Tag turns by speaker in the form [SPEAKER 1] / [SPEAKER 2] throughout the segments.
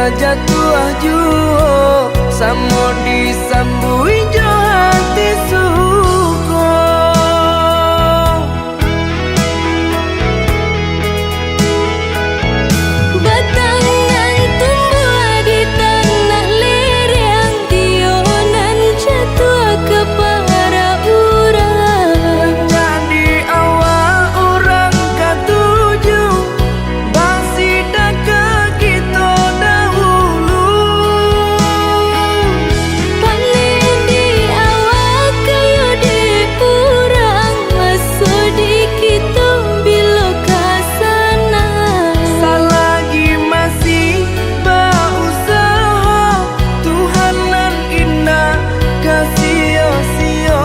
[SPEAKER 1] kajatuh juo samo disambui jo hati suko.
[SPEAKER 2] Batangan tumbuh di tanah lereng, tionan jatuh ke para urang.
[SPEAKER 1] Jadi awal orang katuju basida ke kita dahulu.
[SPEAKER 2] Panen di awal kayu di urang, masuk di kita bila kasana.
[SPEAKER 1] Selagi masih berusaha, Tuhan nan indah kasih-sia.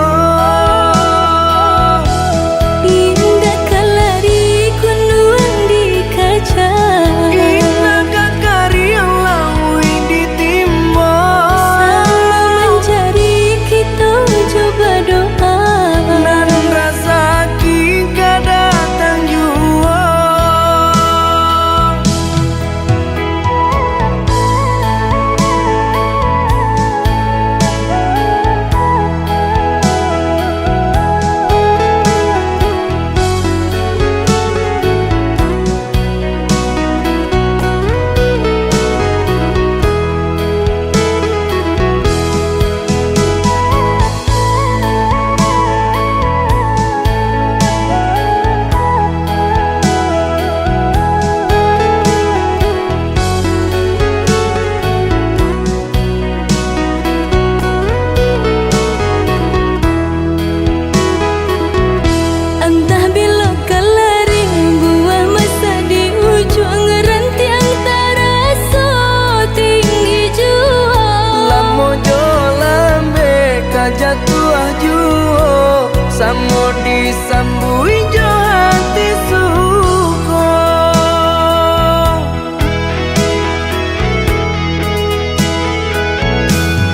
[SPEAKER 2] Indah kalari kunuan di kaca,
[SPEAKER 1] Indah kakari yang lawi ditimba.
[SPEAKER 2] sama mencari kita coba doa.
[SPEAKER 1] Nan rasa kita datang jua.
[SPEAKER 2] Entah bila kalari buah masa di ujung rantiang terasa tinggi jua.
[SPEAKER 1] Lamo jo lambe kajatuh juo samo disambui jo hati suko.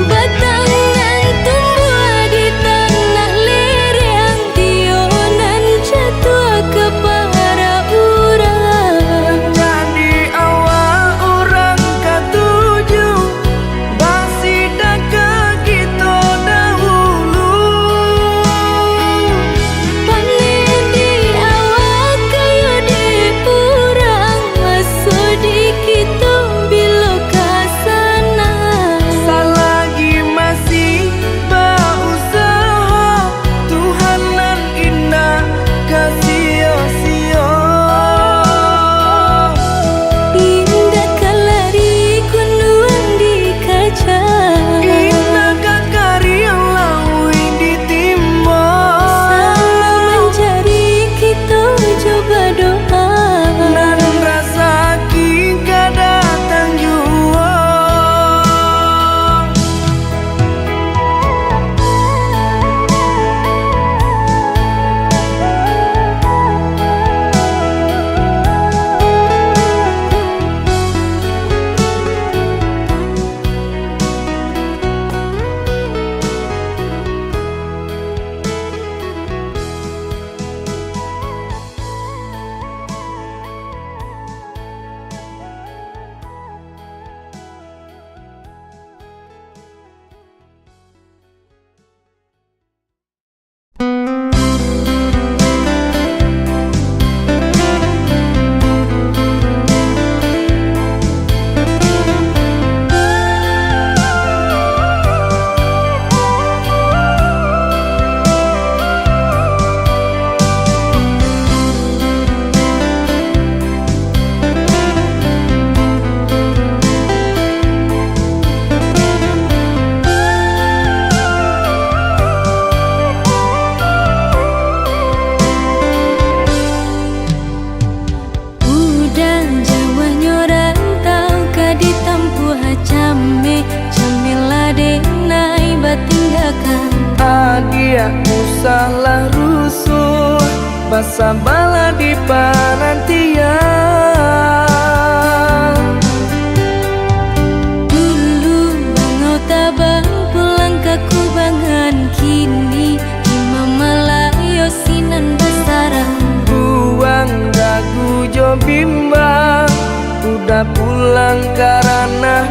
[SPEAKER 2] Batangan tumbuh di tanah lereng, tionan jatuh ke para urang.
[SPEAKER 1] Jadi awal orang katuju basida ke kita dahulu.
[SPEAKER 2] Panen di awal kayu di urang, masuk di kita bila kasana.
[SPEAKER 1] Selagi masih berusaha, Tuhan nan indah kasih-sia.
[SPEAKER 2] Indah kalari kunuan di kaca,
[SPEAKER 1] Indah kakari yang lawi ditimba.
[SPEAKER 2] sama mencari kita coba doa.
[SPEAKER 1] Nan rasa kita datang jua.
[SPEAKER 2] Udah Jawa nyoran tau ka ditampuh came, came ladenai batinggakan.
[SPEAKER 1] Adia usahlah rusuh, basa bala di panantian.
[SPEAKER 2] Dulu bangau tabang pulang ke kubangan, kini imam malayo sinan basarang.
[SPEAKER 1] Buang dagu jo bimbang, udah pulang karena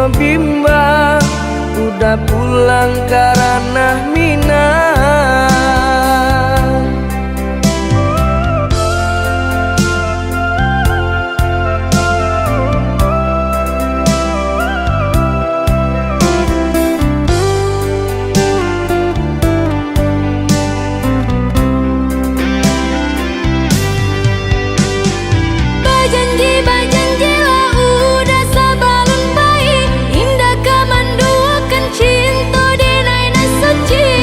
[SPEAKER 1] so bimbang, udah pulang karena Minang.
[SPEAKER 2] Bajanji lah udah sabalun baik, indah kamanduakan cinta di naina suci.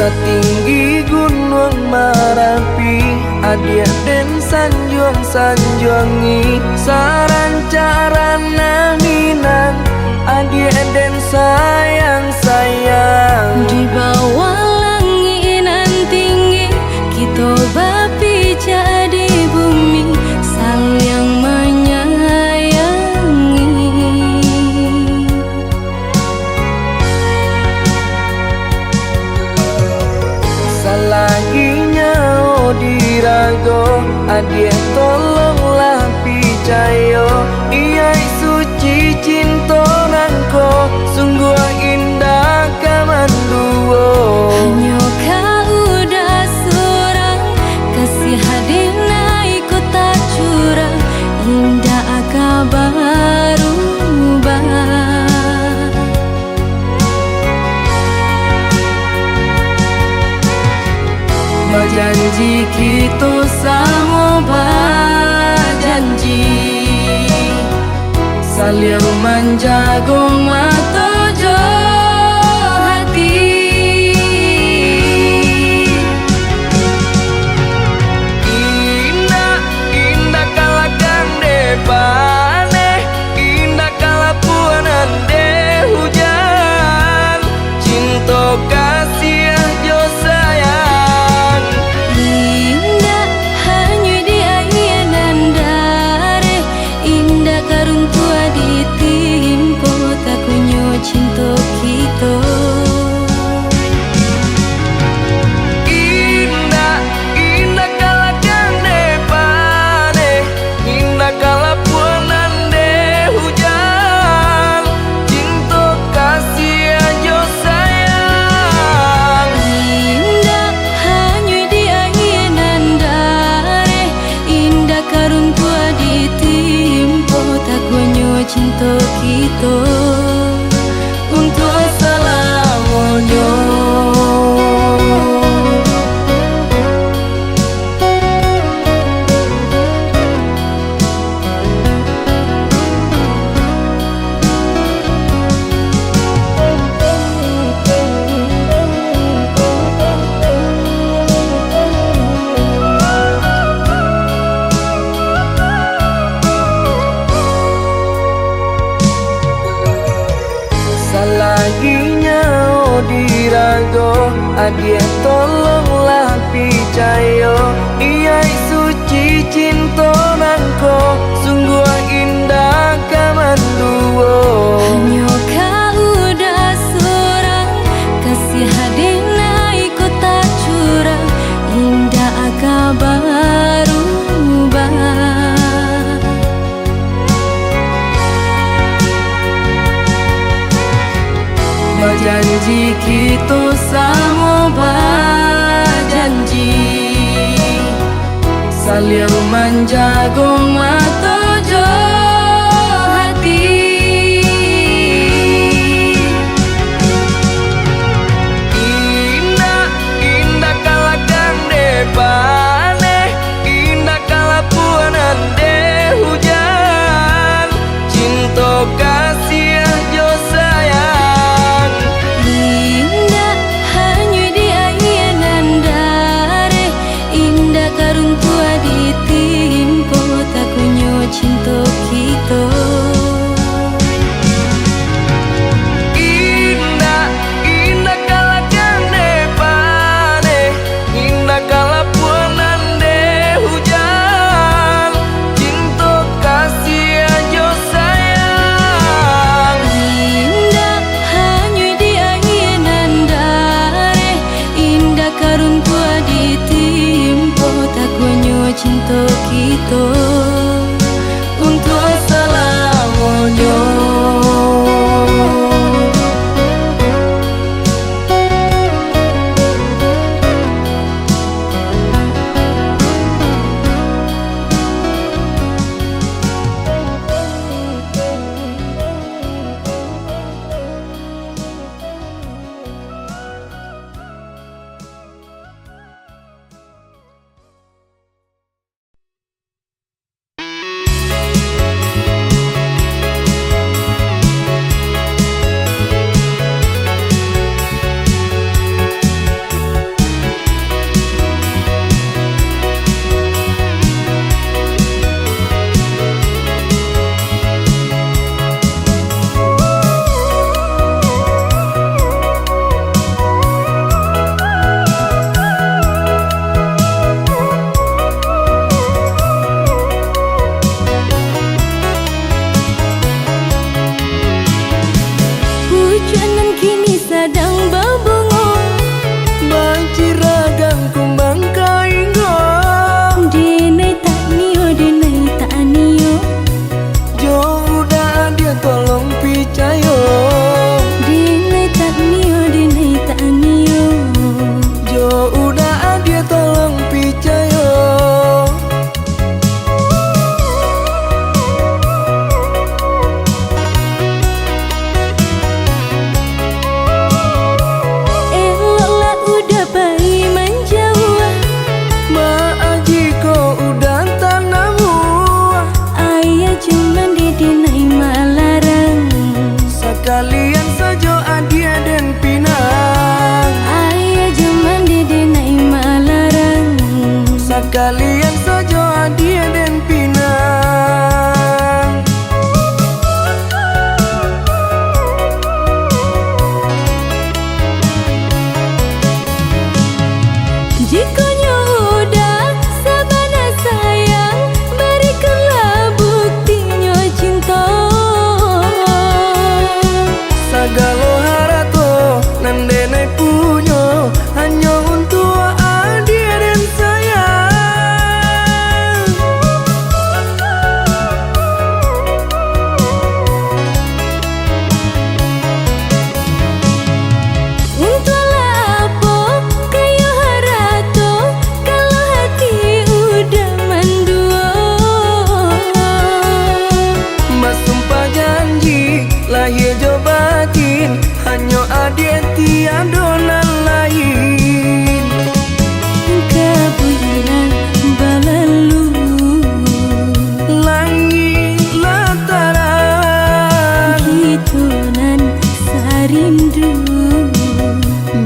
[SPEAKER 1] Setinggi gunung Merapi, adia den sanjuang-sanjuangi, sarancarana Minang, adia den sayang-sayang.
[SPEAKER 2] Di bawah langit nan tinggi, kita bapi jadi bumi, saling menyayangi.
[SPEAKER 1] Selaginya dirago, adia tolonglah picayo, iya suci cinta nangko, sungguh indah kamanduo.
[SPEAKER 2] Hanya kau udah surang, kasih hadina ikut tak curang, indah kabaru bah.
[SPEAKER 1] Berjanji kita sama berjanji, saling menjaga mata jo hati. Indah, indah kalakan depane, indah kalapuanan de hujan, cinta kasih jo sayang.
[SPEAKER 2] Indah hanya di air dan dare, indah karung tua ditimpo, tak kunyo cinta kita.
[SPEAKER 1] Indah, indah kalakan depane, indah kalapuanan de hujan, cinta kasih jo sayang.
[SPEAKER 2] Indah hanya di air dan dare, indah karung tua ditimpo, tak kunyo cinta kita
[SPEAKER 1] Untuk selamanya. Selaginya dirago, adia tolonglah picayo, iya suci cinta nangko, sungguh indah kamanduo.
[SPEAKER 2] hanya kau udah surang, kasih hadina ikut tak curang, indah kabaru bah.
[SPEAKER 1] Berjanji kita sama berjanji, saling menjaga mata jo hati. Indah, indah kalakan depane, indah kalapuanan de hujan, cinta kasih jo sayang.
[SPEAKER 2] Indah hanya di air dan dare, indah karung tua ditimpo, tak kunyo cinta kita.
[SPEAKER 1] Indah, indah kalakan depane, indah kalapuanan de hujan, cinta kasih jo sayang.
[SPEAKER 2] Indah hanya di air dan dare, indah karung tua ditimpo, tak kunyo cinta kita.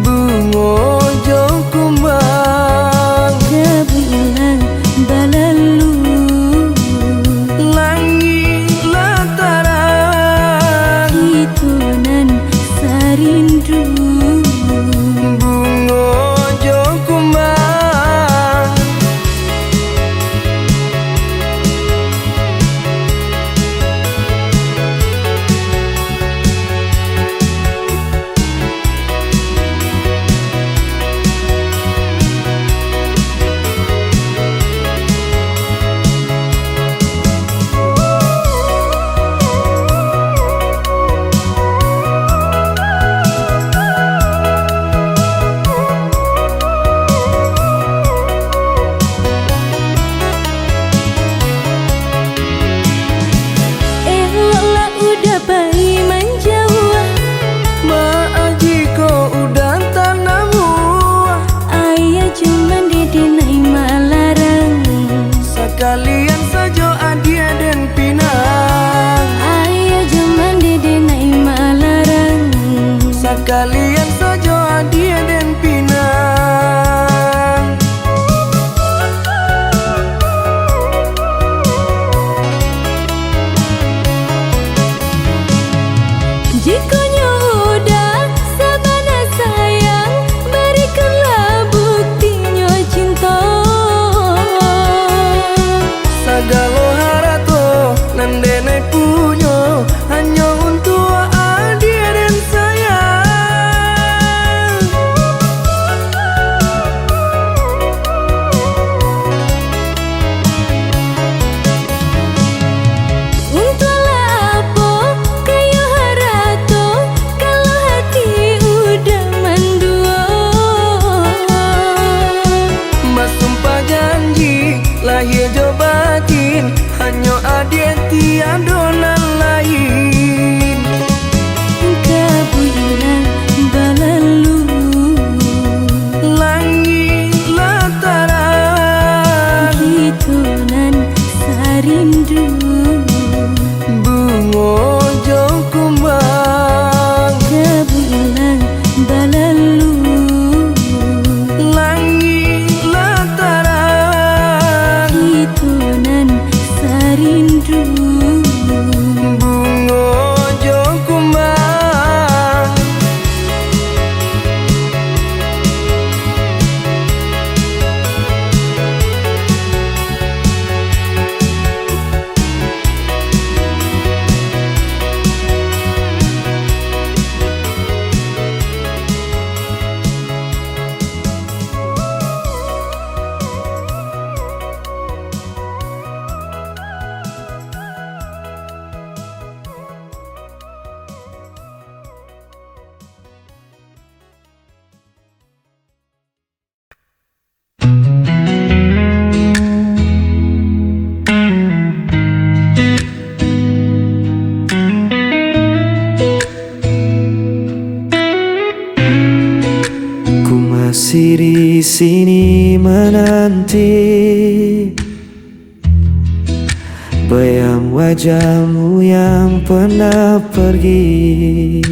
[SPEAKER 1] Bungo jo kumbang
[SPEAKER 2] kebulan balalu
[SPEAKER 1] langit lataran
[SPEAKER 2] hitonan sarindu
[SPEAKER 1] bungo jo kumbang
[SPEAKER 2] eloklah udah bayi menjauh
[SPEAKER 1] maaf jika udah tanah buah
[SPEAKER 2] ayah cuman didenai malarang
[SPEAKER 1] sekalian saja adia dan pinang
[SPEAKER 2] ayah cuman didenai malarang
[SPEAKER 1] sekalian saja adia dan pinang
[SPEAKER 2] jikonya udah sabana sayang berikanlah buktinya cinta
[SPEAKER 1] sagalo harato nandene punyo hanya untuk adia dan sayang
[SPEAKER 2] untunglah apa kayu harato kalau hati udah mendua
[SPEAKER 1] mas sumpah janji lahir jo batin hanya adia tiada nan lain
[SPEAKER 2] kebulan balalu
[SPEAKER 1] langit lataran
[SPEAKER 2] hitonan sarindu
[SPEAKER 1] bungo jo kumbang
[SPEAKER 2] kebulan balalu
[SPEAKER 1] langit lataran
[SPEAKER 2] hitonan sarindu
[SPEAKER 1] bungo jo kumbang ku masih di sini menanti bayang wajahmu yang pernah pergi.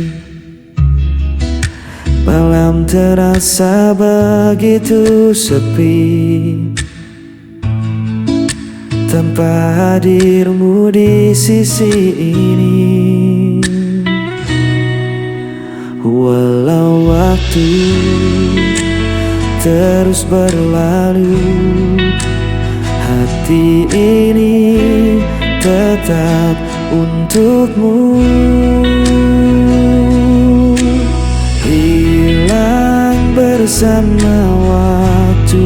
[SPEAKER 1] Malam terasa begitu sepi tanpa hadirmu di sisi ini. Walau waktu terus berlalu, hati ini tetap untukmu. Hilang bersama waktu,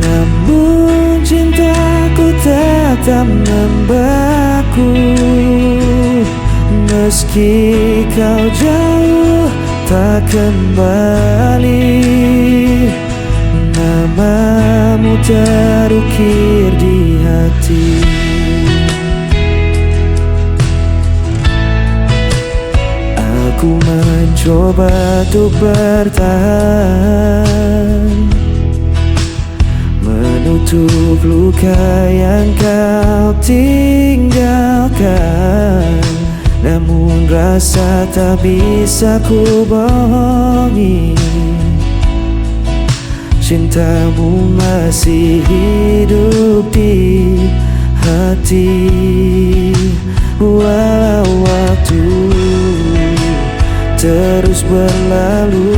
[SPEAKER 1] namun cintaku tetap membeku. Meski kau jauh tak kembali, namamu terukir di hati. Aku mencoba untuk bertahan, menutup luka yang kau tinggalkan. namun rasa tak bisa ku bohongi. Cintamu masih hidup di hati, walau waktu terus berlalu.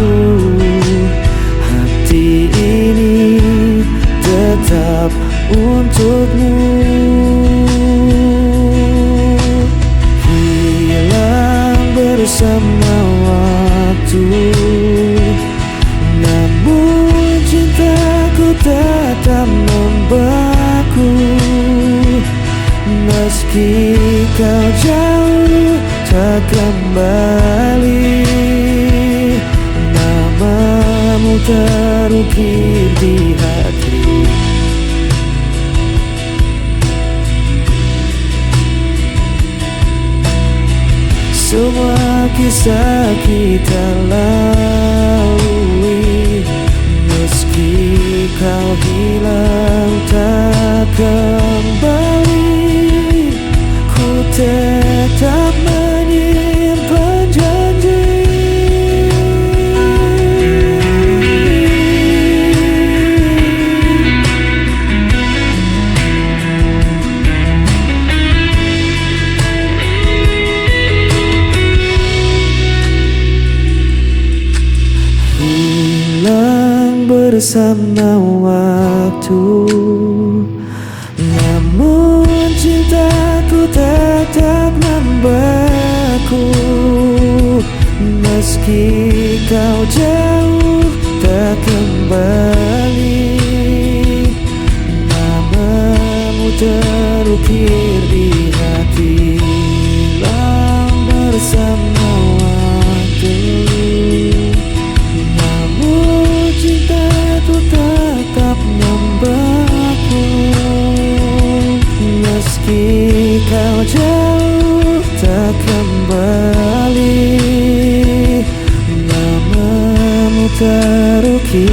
[SPEAKER 1] Hati ini tetap untukmu. Hilang bersama waktu, namun cintaku tetap membeku. Meski kau jauh tak kembali, namamu terukir di hati. Semua kisah kita lalui, meski kau hilang tak kembali, ku tetap menyimpan janji. Hilang bersama waktu, namun cintaku tetap membeku. Meski kau jauh tak kembali, namamu terukir di hati. Hilang bersama waktu, namun cintaku tetap membeku. Meski kau jauh tak kembali, namamu terukir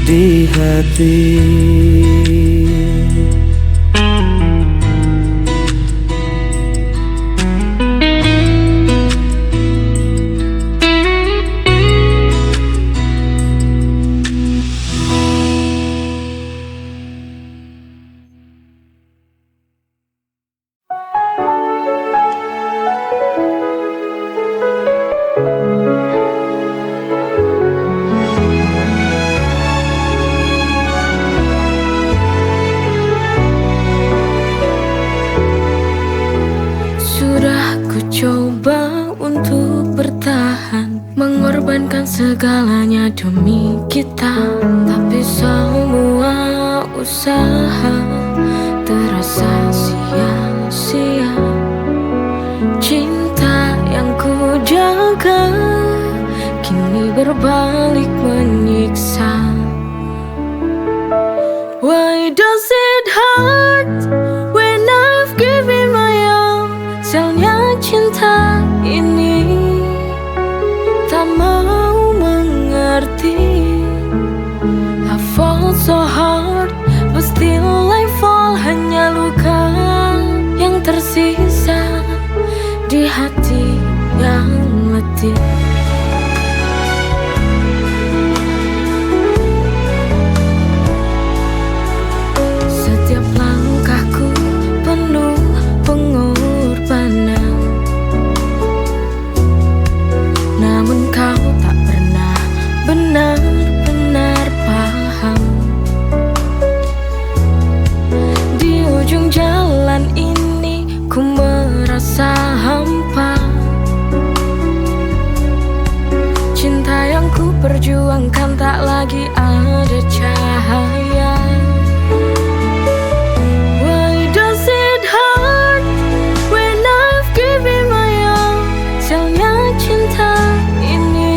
[SPEAKER 1] di hati.
[SPEAKER 2] Sudah ku coba untuk bertahan, mengorbankan segalanya demi kita, tapi semua usaha terasa sia-sia. Cinta yang ku jaga kini berbalik menyiksa. Why does it hurt when I've given my all? Sialnya cinta ini tak mau mengerti. I fall so hard, but still I fall. Hanya luka yang tersisa di hati yang letih. Setiap langkahku penuh pengorbanan, namun kau tak pernah benar-benar paham. Di ujung jalan ini ku merasa hampa. Cinta yang ku perjuangkan tak lagi ada cahaya. Why does it hurt when I've given my all? Sialnya cinta ini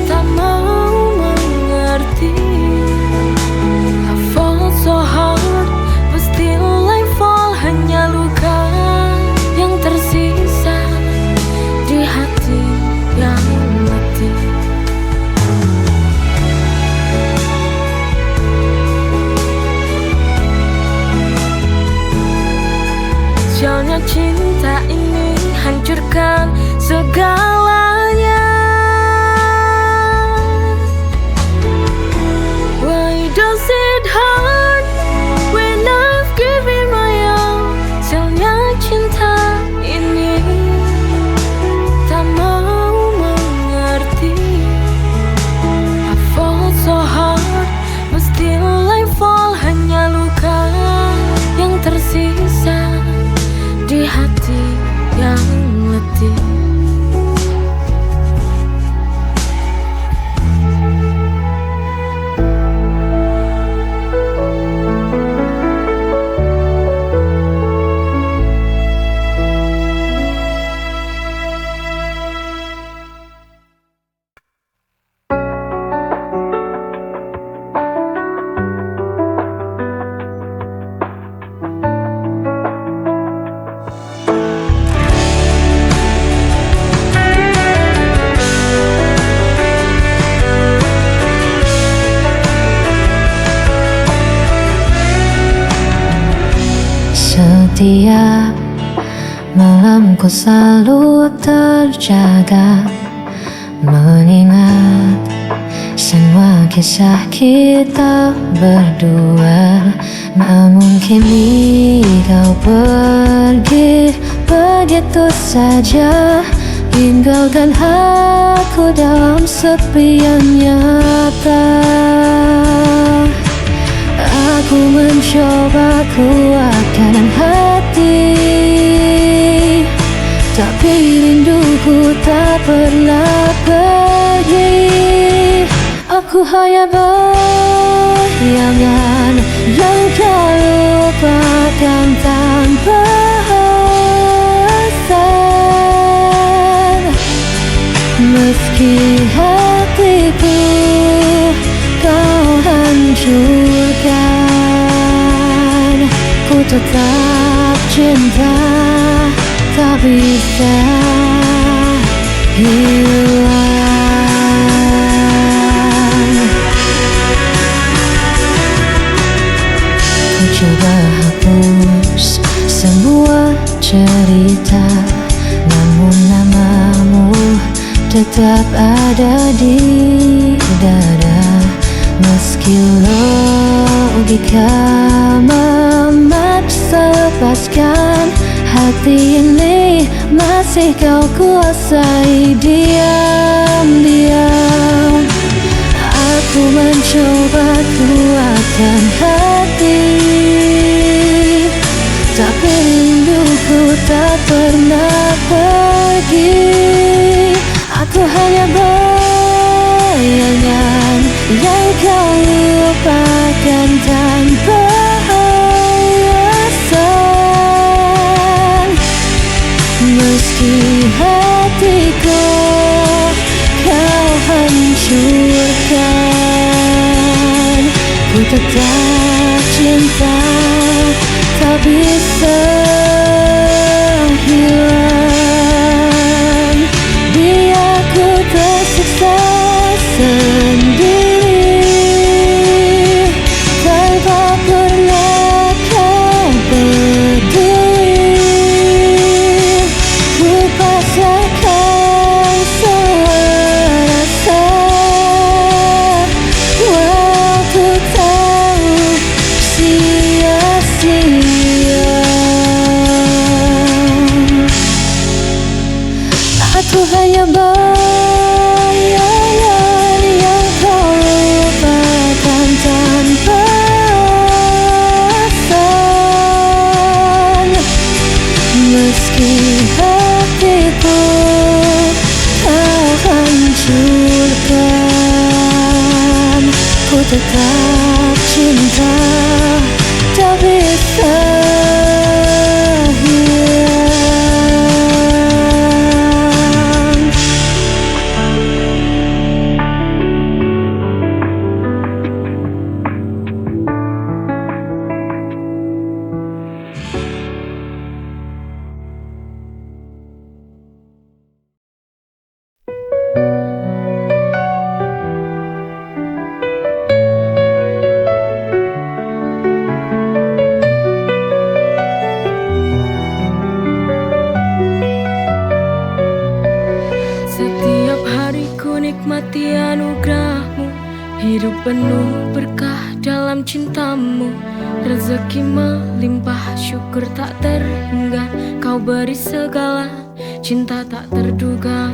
[SPEAKER 2] tak mau mengerti. I fall so hard, but still I fall. Hanya luka yang tersisa di hati yang letih. Setiap malamku selalu terjaga, mengingat semua kisah kita berdua. Namun kini kau pergi begitu saja, tinggalkan aku dalam sepi yang nyata. Aku mencoba kuatkan hati, tapi rinduku tak pernah pergi. Aku hanya bayangan yang kau lupakan tanpa alasan. Meski hatiku kau hancurkan, ku tetap cinta, tak bisa hilang. Ku coba hapus semua cerita, namun namamu tetap ada di dada. Meski logika memaksa lepaskan, hati ini masih kau kuasai diam-diam. Aku mencoba kuatkan hati, tapi rinduku tak pernah pergi. Aku hanya bayangan yang kau lupakan tanpa alasan. Meski hatiku kau hancurkan, ku tetap cinta, tak bisa hilang. Biar ku tersiksa sendiri, tanpa pernah kau peduli. Ku pasrahkan semua rasa, walau ku tahu sia-sia. Aku hanya bayangan yang kau lupakan tanpa alasan. Meski hatiku kau hancurkan, ku tetap cinta, tak bisa hilang. Setiap hari ku nikmati anugerahmu, hidup penuh berkah dalam cintamu. Rezeki melimpah, syukur tak terhingga, kau beri segala, cinta tak terduga.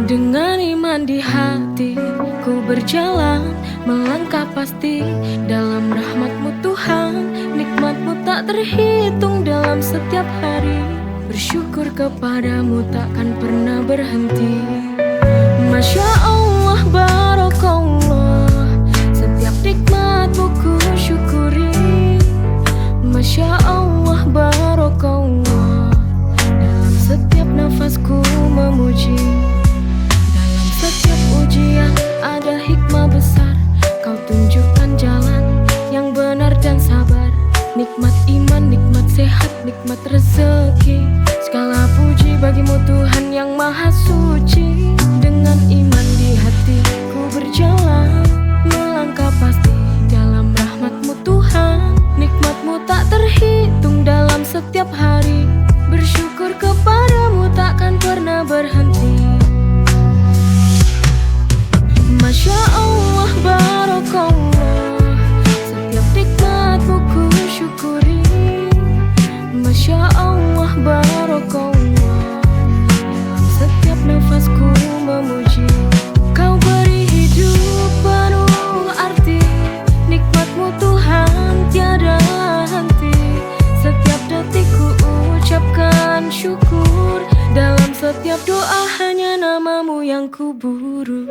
[SPEAKER 2] Dengan iman di hati, ku berjalan, melangkah pasti dalam rahmat-Mu Tuhan. Nikmat-Mu tak terhitung dalam setiap hari, bersyukur kepadamu takkan pernah berhenti. Masya Allah, barakallah, setiap nikmat-Mu ku syukuri. Masya Allah, barakallah, dalam setiap nafasku memuji. Dalam setiap ujian ada hikmah besar, kau tunjukkan jalan yang benar dan sabar. Nikmat iman, nikmat sehat, nikmat rezeki, segala puji bagimu Tuhan yang maha suci. Dengan iman di hati ku berjalan, melangkah pasti dalam rahmat-Mu Tuhan. Nikmat-Mu tak terhitung Setiap doa hanya namamu yang kuburu.